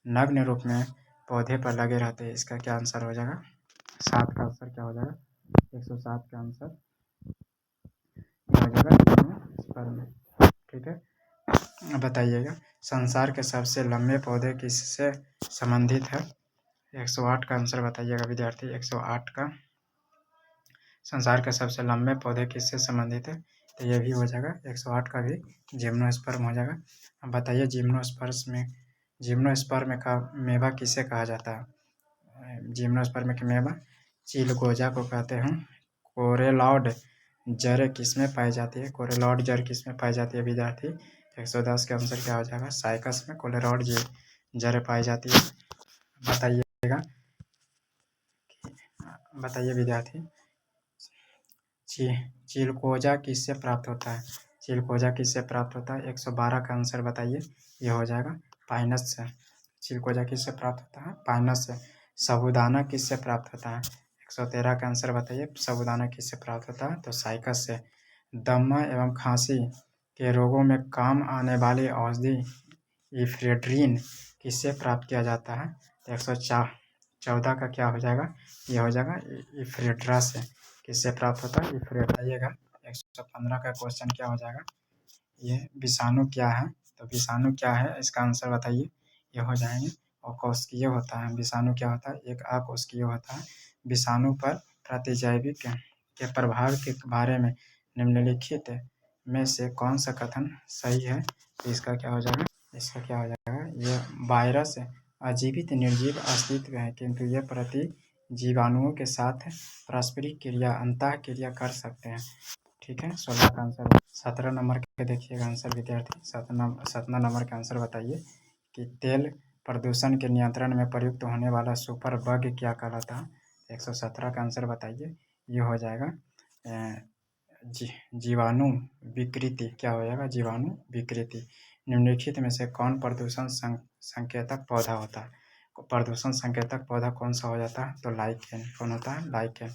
नग्न रूप में पौधे पर लगे रहते हैं? इसका क्या आंसर हो जाएगा? 7 का आंसर क्या हो जाएगा? 107 का आंसर क्या हो जाएगा? जिम्नोस्पर्म। ठीक है। अब बताइएगा संसार के सबसे लंबे पौधे किससे संबंधित है? 108 का आंसर बताइएगा विद्यार्थी। 108 का संसार के सबसे लंबे पौधे किससे संबंधित है? तो ये भी हो जाएगा 108 का भी जिम्नोस्पर्म हो जाएगा। अब बताइए जिम्नोस्पर्म का मेवा किसे कहा जाता है? जिम्नोस्पर्म के मेवा चिलगोजा को कहते हैं। कोरेलॉड जड़ किसमें पाई जाती है? कोरेलॉड जड़ किसमें पाई जाती है विद्यार्थी? 110 के आंसर क्या हो जाएगा? साइकस में कोरेलॉड जड़ पाई जाती है। बताइए विद्यार्थी चिलगोजा किससे प्राप्त होता है? चिलगोजा किससे प्राप्त होता है? 112 का आंसर बताइए। ये हो जाएगा पाइनस से। चिलगोजा किससे प्राप्त होता है? पाइनस से। साबूदाना किससे प्राप्त होता है? 113 का आंसर बताइए। साबूदाना किससे प्राप्त होता है? तो साइकस से। दमा एवं खांसी के रोगों में काम आने वाली औषधि इफ्रेड्रिन किससे प्राप्त किया जाता है? 114 का क्या हो जाएगा? ये हो जाएगा इफ्रेड्रा से। किससे प्राप्त होता है? बताइएगा 115 का क्वेश्चन क्या हो जाएगा? ये विषाणु क्या है? तो विषाणु क्या है इसका आंसर बताइए। ये हो जाएंगे अकोष्ठीय होता है। विषाणु क्या होता है? एक अकोष्ठीय होता है। विषाणु पर प्रतिजैविक के प्रभाव के बारे में निम्नलिखित में से कौन सा कथन सही है? तो इसका क्या हो जाएगा? इसका क्या हो जाएगा? ये वायरस अजीवित निर्जीव अस्तित्व है किंतु ये जीवाणुओं के साथ पारस्परिक क्रिया अंतः क्रिया कर सकते हैं। ठीक है। 16 का आंसर 17 नंबर के देखिएगा आंसर विद्यार्थी। 17 नंबर का आंसर बताइए कि तेल प्रदूषण के नियंत्रण में प्रयुक्त होने वाला सुपर बग क्या कहलाता है? 117 का आंसर बताइए। ये हो जाएगा जीवाणु विकृति। क्या हो जाएगा? जीवाणु विकृति। निम्नलिखित में से कौन प्रदूषण संकेतक पौधा होता है? प्रदूषण संकेतक पौधा कौन सा हो जाता है? तो लाइकेन। कौन होता है? लाइकेन।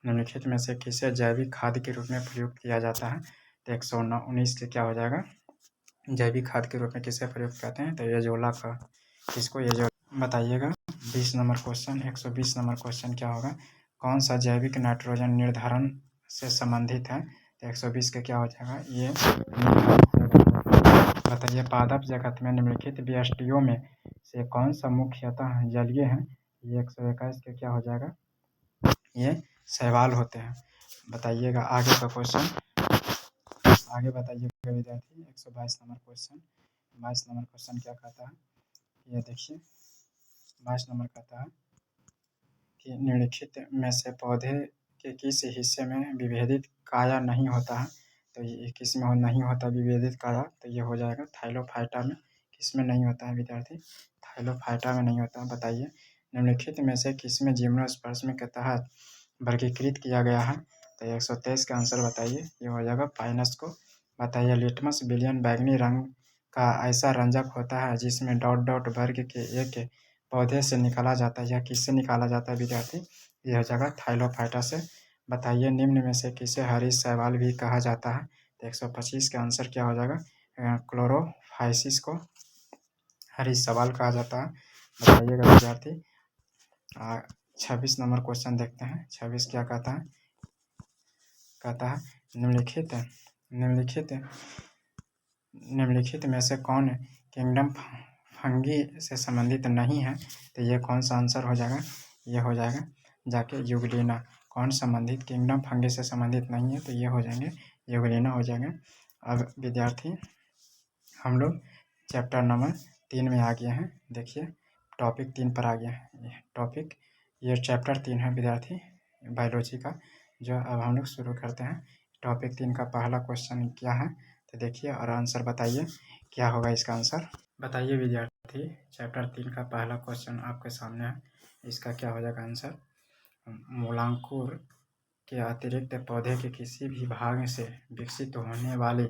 निम्नलिखित में से किसे जैविक खाद के रूप में प्रयुक्त किया जाता है? तो 119 के क्या हो जाएगा? जैविक खाद के रूप में किसे प्रयुक्त करते हैं? तो एजोला का। किसको? एजोला। बताइएगा 20 नंबर क्वेश्चन। 120 नंबर क्वेश्चन क्या होगा? कौन सा जैविक नाइट्रोजन निर्धारण से संबंधित है? तो 120 का क्या हो जाएगा? ये बताइए पादप जगत में निम्नलिखित व्यष्टियों में से कौन सा मुख्यतः जलीय है? ये 121 का क्या हो जाएगा? ये शैवाल होते हैं। बताइएगा आगे का क्वेश्चन। आगे बताइएगा विद्यार्थी 122 नंबर क्वेश्चन। 22 नंबर क्वेश्चन क्या कहता है? ये देखिए 22 नंबर कहता है कि निम्नलिखित में से पौधे के किस हिस्से में विभेदित काया नहीं होता है? तो ये किस में नहीं होता विभेदित काया? तो ये हो जाएगा थाइलोफाइटा में। किस में नहीं होता है विद्यार्थी? थाइलोफाइटा में नहीं होता। बताइए निम्नलिखित में से किसमें जिम्नोस्पर्म के तहत वर्गीकृत किया गया है? तो 123 का आंसर बताइए। ये हो जाएगा पाइनस को। बताइए लिटमस विलियन बैंगनी रंग का ऐसा रंजक होता है जिसमें डॉट डॉट वर्ग के एक पौधे से निकाला जाता है, यह किससे निकाला जाता है विद्यार्थी? यह हो जाएगा थाइलोफाइटा से। बताइए निम्न में से किसे हरीश शैवाल भी कहा जाता है? तो 125 का आंसर क्या हो जाएगा? क्लोरोफाइसिस को हरीश शैवाल कहा जाता है। बताइएगा विद्यार्थी। 26 नंबर क्वेश्चन देखते हैं। 26 क्या कहता है? कहता है निम्नलिखित में से कौन किंगडम फंगी से संबंधित नहीं है? तो ये कौन सा आंसर हो जाएगा? ये हो जाएगा जाके यूग्लिना। कौन संबंधित किंगडम फंगी से संबंधित नहीं है? तो ये हो जाएंगे यूग्लिना हो जाएंगे। अब विद्यार्थी हम लोग चैप्टर नंबर 3 में आ गए हैं। देखिए टॉपिक 3 पर आ गया है। टॉपिक ये चैप्टर 3 है विद्यार्थी बायोलॉजी का, जो अब हम लोग शुरू करते हैं। टॉपिक 3 का पहला क्वेश्चन क्या है? तो देखिए और आंसर बताइए क्या होगा इसका आंसर। बताइए विद्यार्थी चैप्टर 3 का पहला क्वेश्चन आपके सामने है। इसका क्या हो जाएगा आंसर? मूलांकुर के अतिरिक्त पौधे के किसी भी भाग से विकसित होने वाले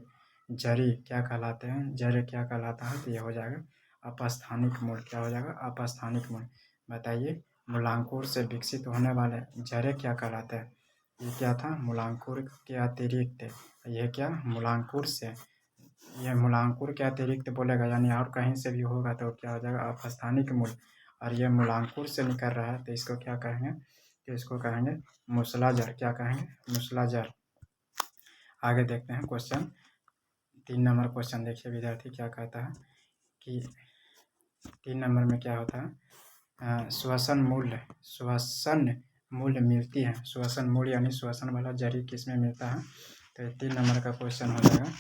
जड़ी क्या कहलाते हैं? जड़ क्या कहलाता है? तो यह हो जाएगा अपस्थानिक मूल। क्या हो जाएगा? अपस्थानिक मूल। बताइए मूलांकुर से विकसित होने वाले जड़े क्या कहलाते हैं? ये क्या था? मूलांकुर के अतिरिक्त। ये क्या? मूलांकुर से। ये मूलांकुर के अतिरिक्त बोलेगा यानी और कहीं से भी होगा तो क्या हो जाएगा? अपस्थानिक मूल। और ये मूलांकुर से निकल रहा है तो इसको क्या कहेंगे? तो इसको कहेंगे मूसलाजड़। क्या कहेंगे? मूसलाजड़। आगे देखते हैं क्वेश्चन 3 नंबर क्वेश्चन। देखिए विद्यार्थी क्या कहता है कि 3 नंबर में क्या होता है? श्वसन मूल्य मिलती है। श्वसन मूल्य यानी श्वसन वाला जड़ी किसमें मिलता है? तो 3 नंबर का क्वेश्चन हो जाएगा।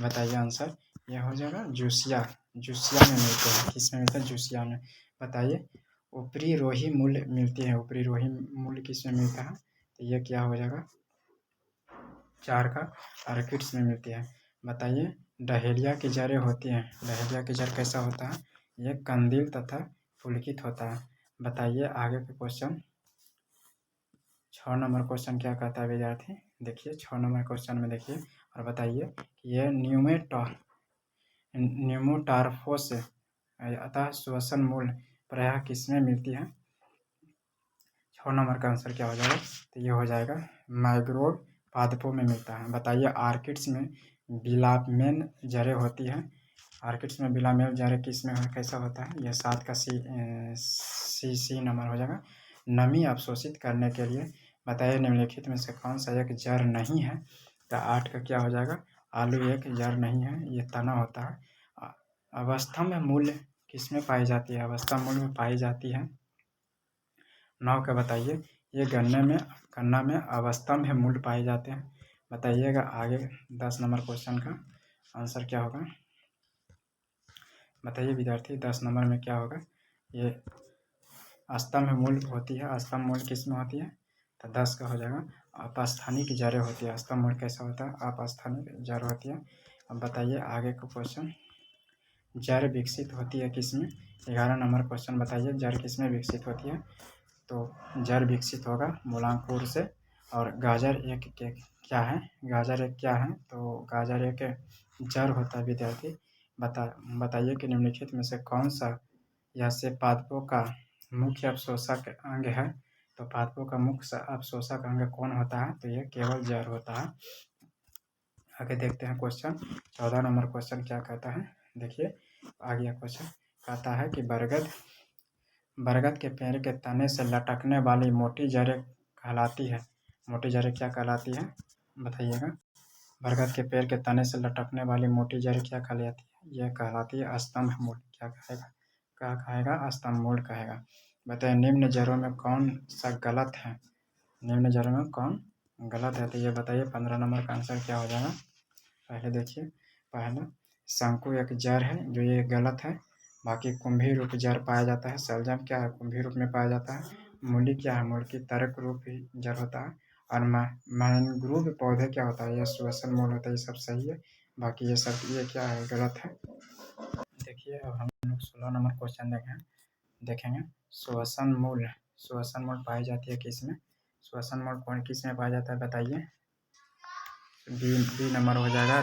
बताइए आंसर। यह हो जाएगा जूसिया। जूसिया में मिलते हैं। किस में मिलते हैं? जूसिया में। बताइए ऊपरी रोही मूल्य मिलती है। ऊपरी रोही मूल्य किस में मिलता है? तो यह क्या हो जाएगा? 4 का ऑर्किड्स में मिलती है। बताइए डहेलिया की जड़ें होती हैं। डहेलिया की जड़ कैसा होता है? यह कंदील तथा पुलकित होता है। बताइए आगे के क्वेश्चन 6 नंबर क्वेश्चन क्या कहता है विद्यार्थी? देखिए 6 नंबर क्वेश्चन में देखिए और बताइए कि यह न्यूमोटार्फोस अतः श्वसन मूल प्रायः किसमें मिलती है? 6 नंबर का आंसर क्या हो जाएगा? तो ये हो जाएगा मैंग्रोव पादपों में मिलता है। बताइए आर्किड्स में बिलामेन जड़ें होती हैं। आर्किड्स में बिलामेन जड़ें किस में कैसा होता है? यह 7 का सी नंबर हो जाएगा। नमी अवशोषित करने के लिए बताइए निम्नलिखित में से कौन सा एक जड़ नहीं है? तो 8 का क्या हो जाएगा? आलू एक जड़ नहीं है, ये तना होता है। अवस्थम्भ मूल्य किस में पाई जाती है? अवस्थम्भ मूल्य में पाई जाती है 9 का बताइए। ये गन्ना में अवस्थम्भ मूल्य पाए जाते हैं। बताइएगा आगे 10 नंबर क्वेश्चन का आंसर क्या होगा? बताइए विद्यार्थी 10 नंबर में क्या होगा? ये स्तंभ मूल्य होती है। स्तंभ मूल्य किस में होती है? तो 10 का हो जाएगा अपस्थानिक जड़ें होती है। स्तंभ मूल्य कैसा होता है? अपस्थानिक जड़ होती है। अब बताइए आगे का क्वेश्चन जड़ विकसित होती है किसमें? 11 नंबर क्वेश्चन बताइए जड़ किसमें विकसित होती है? तो जड़ विकसित होगा मूलांकुर से। और गाजर एक क्या है? गाजर एक क्या है? तो गाजर एक जड़ होता है विद्यार्थी। बताइए कि निम्नलिखित में से कौन सा यह से पादपों का मुख्य अवशोषक अंग है? तो पादपों का मुख्य अवशोषक अंग कौन होता है? तो यह केवल जड़ होता है। आगे देखते हैं क्वेश्चन 14 नंबर क्वेश्चन क्या कहता है? देखिए आ गया क्वेश्चन। कहता है कि बरगद के पेड़ के तने से लटकने वाली मोटी जड़ें कहलाती है। मोटी जड़ें क्या कहलाती है? बताइएगा। बरगद के पेड़ के तने से लटकने वाली मोटी जड़ें क्या कहलाती है? यह कहलाती है स्तंभ मूल। क्या कहेगा? क्या कहेगा? स्तंभ मूल कहेगा। बताइए निम्न जड़ों में कौन सा गलत है? निम्न जड़ों में कौन गलत है? तो ये बताइए 15 नंबर का आंसर क्या हो जाएगा? पहले देखिए पहला शंकु एक जड़ है जो ये गलत है। बाकी कुंभी रूप जड़ पाया जाता है। शलजम क्या है? कुंभी रूप में पाया जाता है। मूली क्या है? मूल की तर्क रूप ही जड़ होता है। और मैंग्रोव पौधे क्या होता है? यह श्वसन मूल होता है। ये सब सही है। बाकी ये सब ये क्या है? गलत है। देखिए अब हम लोग 16 नंबर क्वेश्चन देखेंगे। श्वसन मूल पाई जाती है किस में? श्वसन मूल कौन किस में पाया जाता है? बताइए। बी नंबर हो जाएगा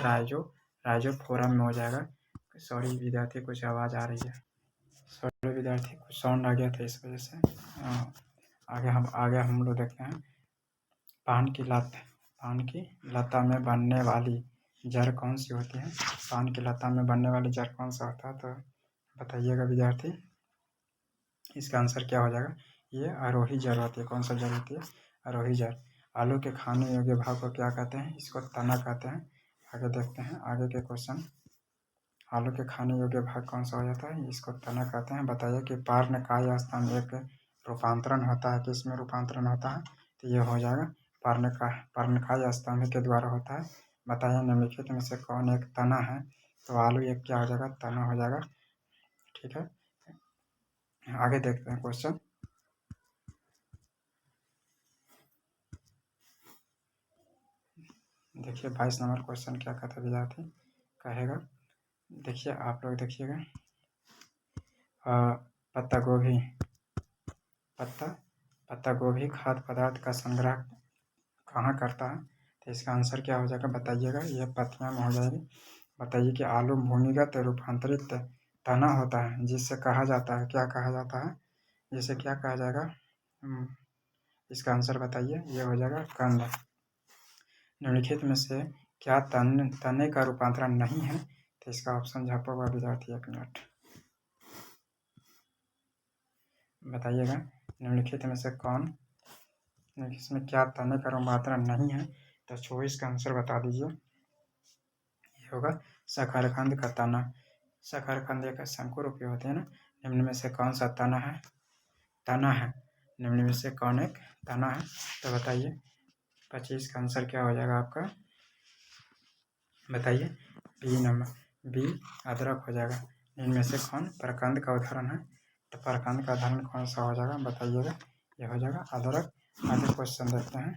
राइजोफोरम में हो जाएगा। सॉरी विद्यार्थी कुछ आवाज़ आ रही है। सॉरी विद्यार्थी, कुछ साउंड आ गया था इस वजह से। आगे हम लोग देखते हैं पान की लत। पान की लता में बनने वाली जड़ कौन सी होती है? पान की लता में बनने वाली जड़ कौन सा होता है? तो बताइएगा विद्यार्थी, इसका आंसर क्या हो जाएगा? ये आरोही जड़ होती है। कौन सा जड़ होती है? आरोही जड़। आलू के खाने योग्य भाग को क्या कहते हैं? इसको तना कहते हैं। आगे देखते हैं आगे के क्वेश्चन। आलू के खाने योग्य भाग कौन सा हो जाता है? इसको तना कहते हैं। बताइए कि पर्णकाय स्तंभ एक रूपांतरण होता है, किसमें रूपांतरण होता है? तो ये हो जाएगा पर्णकाय स्तंभ के द्वारा होता है। बताइए निम्नलिखित में से कौन एक तना है? तो आलू एक क्या हो जाएगा? तना हो जाएगा। ठीक है, आगे देखते हैं क्वेश्चन। देखिए 22 नंबर क्वेश्चन क्या कहता है विद्यार्थी, कहेगा। देखिए आप लोग देखिएगा, पत्ता गोभी खाद्य पदार्थ का संग्रह कहाँ करता है? तो इसका आंसर क्या हो जाएगा? बताइएगा। ये पत्तियां में हो जाएगी। बताइए कि आलू भूमिगत रूपांतरित तना होता है, जिससे कहा जाता है, क्या कहा जाता है? जिसे क्या कहा जाएगा? इसका आंसर बताइए। ये हो जाएगा कंद। निम्नलिखित में से क्या तने का रूपांतरण नहीं है? तो इसका ऑप्शन झापा हुआ विद्यार्थी, 1 मिनट बताइएगा। निम्नलिखित में से कौन, इसमें क्या तने का रूपांतरण नहीं है? तो 24 का आंसर बता दीजिए। ये होगा शकरकंद का तना। शकरकंद एक शंकु रूपी होते हैं ना। निम्न में से कौन सा तना है? निम्न में से कौन एक तना है? तो बताइए। 25 का आंसर क्या हो जाएगा आपका? बताइए। बी नंबर, बी अदरक हो जाएगा। इनमें से कौन प्रकंद का उदाहरण है? तो प्रकंद का उदाहरण कौन सा हो जाएगा? बताइएगा। ये हो जाएगा अदरक। आगे क्वेश्चन देखते हैं।